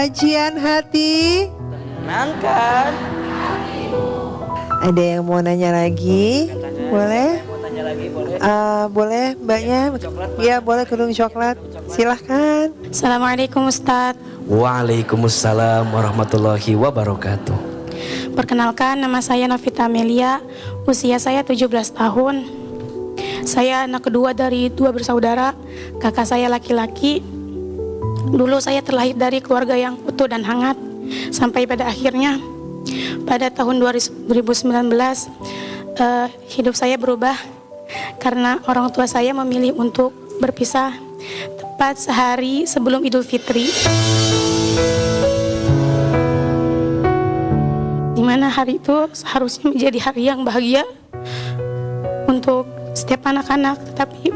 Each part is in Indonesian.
kajian hati? Tenangkan. Ada yang mau nanya lagi? Boleh? Mau tanya lagi boleh? Boleh mbaknya? Iya boleh, kerudung coklat. Silahkan. Assalamualaikum Ustadz. Waalaikumsalam warahmatullahi wabarakatuh. Perkenalkan, nama saya Novita Amelia. Usia saya 17 tahun. Saya anak kedua dari 2 bersaudara. Kakak saya laki-laki. Dulu saya terlahir dari keluarga yang utuh dan hangat. Sampai pada akhirnya pada tahun 2019 hidup saya berubah karena orang tua saya memilih untuk berpisah tepat sehari sebelum Idul Fitri, di mana hari itu seharusnya menjadi hari yang bahagia untuk setiap anak-anak, tetapi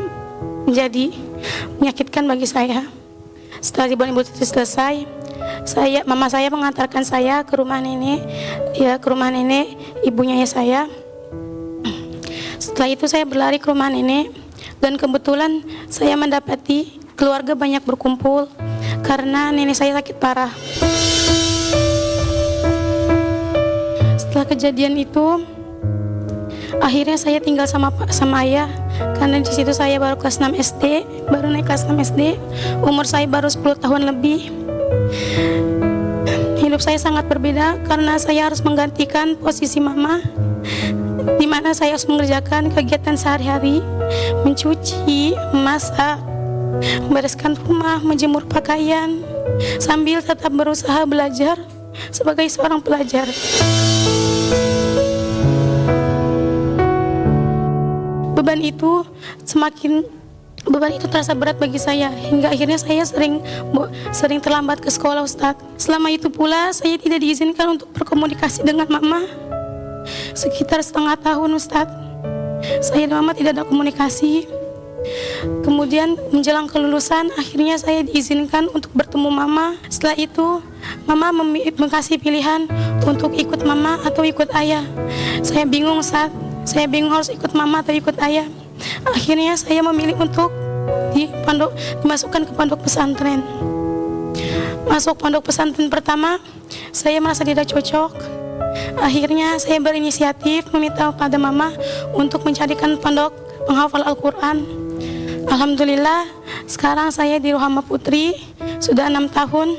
menjadi menyakitkan bagi saya. Setelah liburan Idul Fitri selesai, mama saya mengantarkan saya ke rumah nenek, ibunya saya. Setelah itu saya berlari ke rumah nenek dan kebetulan saya mendapati keluarga banyak berkumpul karena nenek saya sakit parah. Setelah kejadian itu, akhirnya saya tinggal sama ayah karena di situ saya baru kelas 6 SD, baru naik kelas 6 SD, umur saya baru 10 tahun lebih. Hidup saya sangat berbeda karena saya harus menggantikan posisi mama, di mana saya harus mengerjakan kegiatan sehari-hari, mencuci, memasak, membereskan rumah, menjemur pakaian, sambil tetap berusaha belajar sebagai seorang pelajar. Beban itu terasa berat bagi saya hingga akhirnya saya sering terlambat ke sekolah, Ustadz. Selama itu pula saya tidak diizinkan untuk berkomunikasi dengan mama sekitar setengah tahun, Ustadz. Saya dan mama tidak ada komunikasi. Kemudian menjelang kelulusan akhirnya saya diizinkan untuk bertemu mama. Setelah itu mama mengasih pilihan untuk ikut mama atau ikut ayah. Saya bingung, Ustadz. Saya bingung harus ikut mama atau ikut ayah. Akhirnya saya memilih untuk dimasukkan ke pondok pesantren. Masuk pondok pesantren pertama, saya merasa tidak cocok. Akhirnya saya berinisiatif meminta pada mama untuk mencarikan pondok penghafal Al-Quran. Alhamdulillah, sekarang saya di Rohama Putri sudah 6 tahun.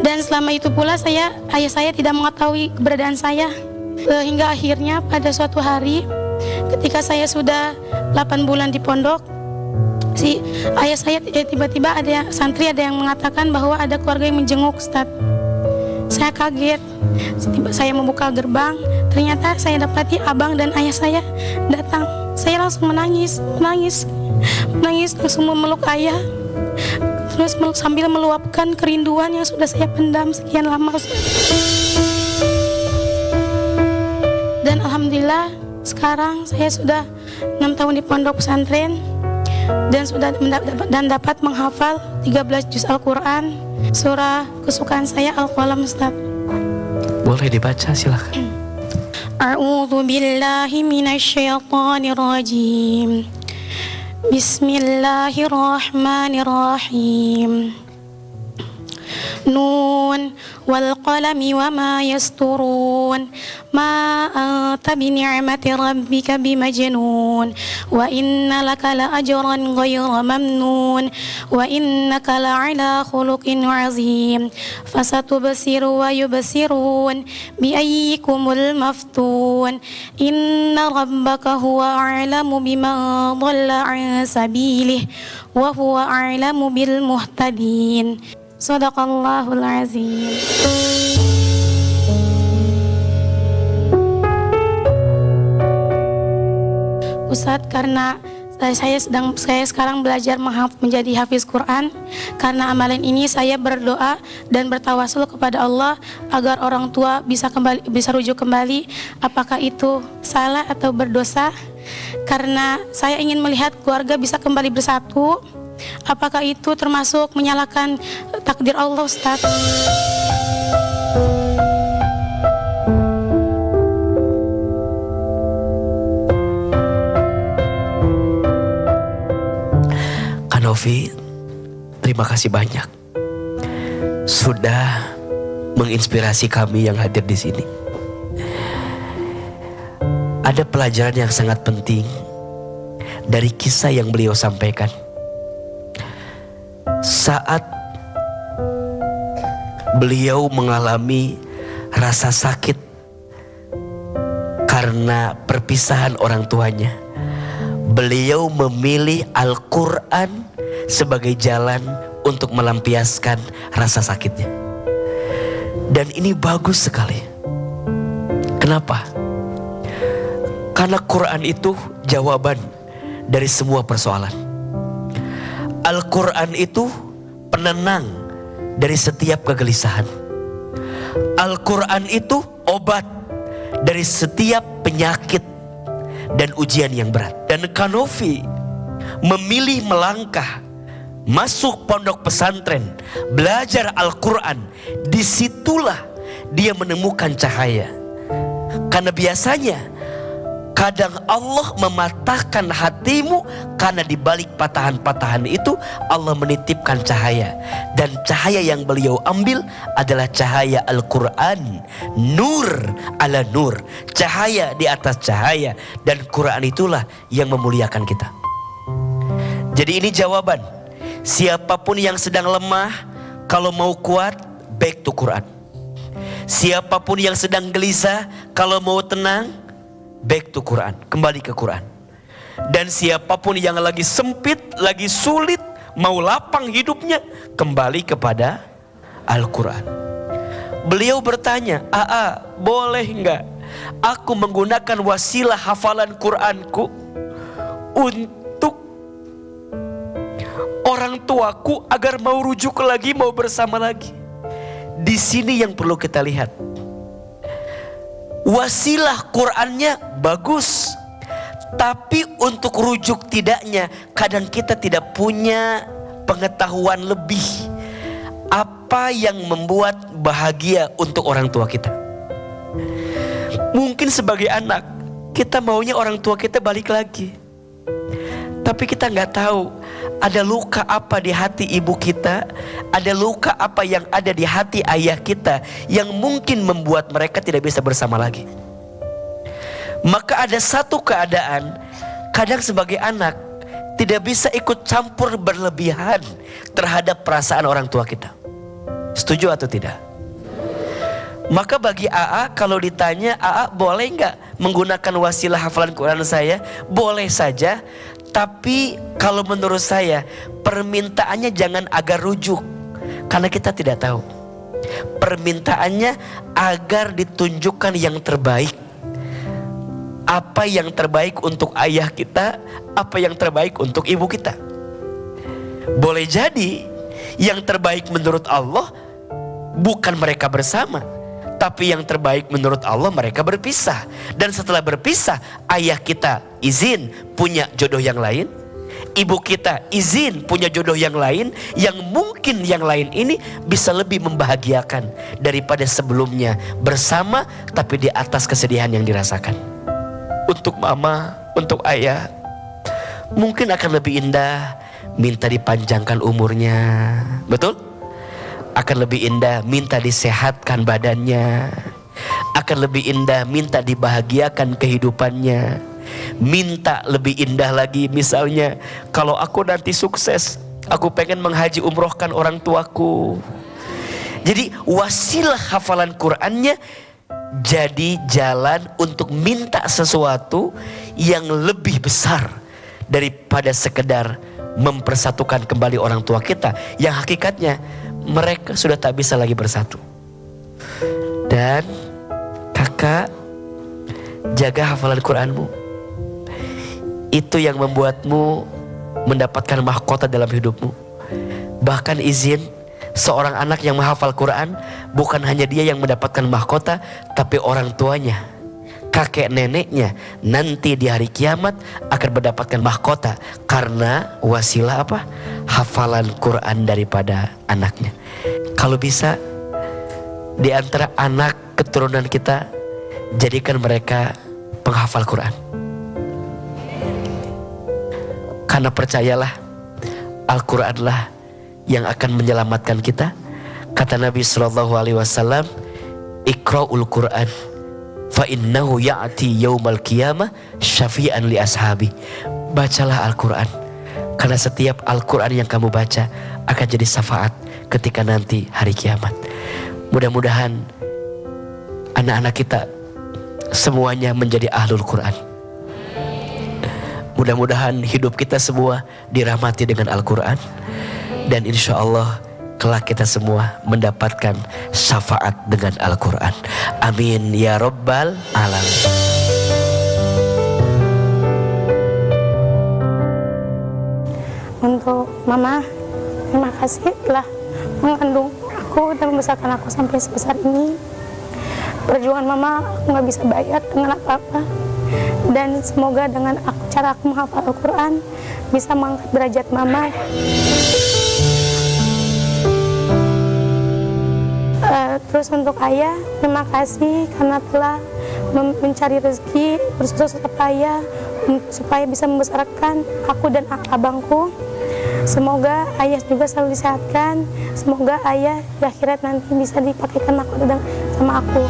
Dan selama itu pula ayah saya tidak mengetahui keberadaan saya. Hingga akhirnya pada suatu hari ketika saya sudah 8 bulan di pondok, ayah saya tiba-tiba ada yang mengatakan bahwa ada keluarga yang menjenguk, Ustaz. Saya kaget. Saya membuka gerbang, ternyata saya dapati abang dan ayah saya datang. Saya langsung menangis langsung memeluk ayah, terus sambil meluapkan kerinduan yang sudah saya pendam sekian lama, Ustaz. Dan alhamdulillah sekarang saya sudah 6 tahun di pondok pesantren dan dapat menghafal 13 juz Al-Quran, surah kesukaan saya Al-Qalam, Ustaz. Boleh dibaca, silakan. A'udzu billahi minasyaitonir rajim. Bismillahirrahmanirrahim. Nun wal qalami wama yasturun ma anta bi ni'mati rabbika bimajnun wa inna laka la ajran ghayra mamnun wa innaka la ala khuluqin azim fasatubsiru wa yubsirun bi ayyikumul maftun inna rabbaka huwa a'lamu biman dhalla an sabilihi wa huwa a'lamu bil muhtadin. Shadaqallahul azim. Ustadz, karena saya sekarang belajar menjadi hafiz Quran, karena amalan ini saya berdoa dan bertawasul kepada Allah agar orang tua bisa rujuk kembali. Apakah itu salah atau berdosa? Karena saya ingin melihat keluarga bisa kembali bersatu. Apakah itu termasuk menyalahkan takdir Allah, Ustaz? Kak Novi, terima kasih banyak. sudah menginspirasi kami yang hadir di sini. Ada pelajaran yang sangat penting dari kisah yang beliau sampaikan. Saat beliau mengalami rasa sakit karena perpisahan orang tuanya, beliau memilih Al-Quran sebagai jalan untuk melampiaskan rasa sakitnya. Dan ini bagus sekali. Kenapa? Karena Quran itu jawaban dari semua persoalan. Al-Quran itu penenang dari setiap kegelisahan. Al-Quran itu obat dari setiap penyakit dan ujian yang berat. Dan Kanofi memilih melangkah masuk pondok pesantren, belajar Al-Quran. Disitulah dia menemukan cahaya. Karena biasanya kadang Allah mematahkan hatimu, karena di balik patahan-patahan itu Allah menitipkan cahaya. Dan cahaya yang beliau ambil adalah cahaya Al-Quran. Nur ala nur, cahaya di atas cahaya. Dan Quran itulah yang memuliakan kita. Jadi ini jawaban. Siapapun yang sedang lemah, kalau mau kuat, back to Quran. Siapapun yang sedang gelisah, kalau mau tenang, back to Quran, kembali ke Quran. Dan siapapun yang lagi sempit, lagi sulit, mau lapang hidupnya, kembali kepada Al-Quran. Beliau bertanya, boleh enggak aku menggunakan wasilah hafalan Quranku untuk orang tuaku agar mau rujuk lagi, mau bersama lagi? Di sini yang perlu kita lihat. Wasilah Qurannya bagus, tapi untuk rujuk tidaknya, kadang kita tidak punya pengetahuan lebih apa yang membuat bahagia untuk orang tua kita. Mungkin sebagai anak kita maunya orang tua kita balik lagi, tapi kita nggak tahu ada luka apa di hati ibu kita, ada luka apa yang ada di hati ayah kita yang mungkin membuat mereka tidak bisa bersama lagi. Maka ada satu keadaan, kadang sebagai anak tidak bisa ikut campur berlebihan terhadap perasaan orang tua kita. Setuju atau tidak? Maka bagi AA, kalau ditanya, AA boleh nggak menggunakan wasilah hafalan Quran saya? Boleh saja. Tapi kalau menurut saya, permintaannya jangan agar rujuk, karena kita tidak tahu. Permintaannya agar ditunjukkan yang terbaik. Apa yang terbaik untuk ayah kita, apa yang terbaik untuk ibu kita. Boleh jadi yang terbaik menurut Allah bukan mereka bersama, tapi yang terbaik menurut Allah mereka berpisah. Dan setelah berpisah, ayah kita izin punya jodoh yang lain, ibu kita izin punya jodoh yang lain, yang mungkin yang lain ini bisa lebih membahagiakan daripada sebelumnya bersama, tapi di atas kesedihan yang dirasakan. Untuk mama, untuk ayah, mungkin akan lebih indah minta dipanjangkan umurnya, betul? Akan lebih indah minta disehatkan badannya, akan lebih indah minta dibahagiakan kehidupannya. Minta lebih indah lagi, misalnya kalau aku nanti sukses, aku pengen menghaji umrohkan orang tuaku. Jadi wasilah hafalan Qurannya jadi jalan untuk minta sesuatu yang lebih besar daripada sekedar mempersatukan kembali orang tua kita, yang hakikatnya mereka sudah tak bisa lagi bersatu. Dan kakak, jaga hafalan Quranmu. Itu yang membuatmu mendapatkan mahkota dalam hidupmu. Bahkan izin, seorang anak yang menghafal Quran, bukan hanya dia yang mendapatkan mahkota, tapi orang tuanya, kakek neneknya nanti di hari kiamat akan mendapatkan mahkota karena wasilah apa? Hafalan Quran daripada anaknya. Kalau bisa, di antara anak keturunan kita, jadikan mereka penghafal Quran. Karena percayalah, Al-Quranlah yang akan menyelamatkan kita. Kata Nabi SAW, Iqra'ul Quran fa innahu ya'ti yaumal qiyamah syafi'an li ashabi. Bacalah Al-Quran, karena setiap Al-Quran yang kamu baca akan jadi syafaat ketika nanti hari kiamat. Mudah-mudahan anak-anak kita semuanya menjadi ahlul Quran. Mudah-mudahan hidup kita semua dirahmati dengan Al-Quran. Dan insya Allah kelak kita semua mendapatkan syafaat dengan Al-Quran. Amin ya Rabbal Alamin. Untuk Mama, terima kasih telah mengandung aku dan membesarkan aku sampai sebesar ini. Perjuangan Mama aku nggak bisa bayar dengan apa-apa. Dan semoga dengan cara aku menghafal Al-Quran bisa mengangkat derajat Mama. Terus untuk Ayah, terima kasih karena telah mencari rezeki bersusah payah supaya bisa membesarkan aku dan abangku. Semoga Ayah juga selalu disehatkan. Semoga Ayah di akhirat nanti bisa dipakaikan mahkota sama aku.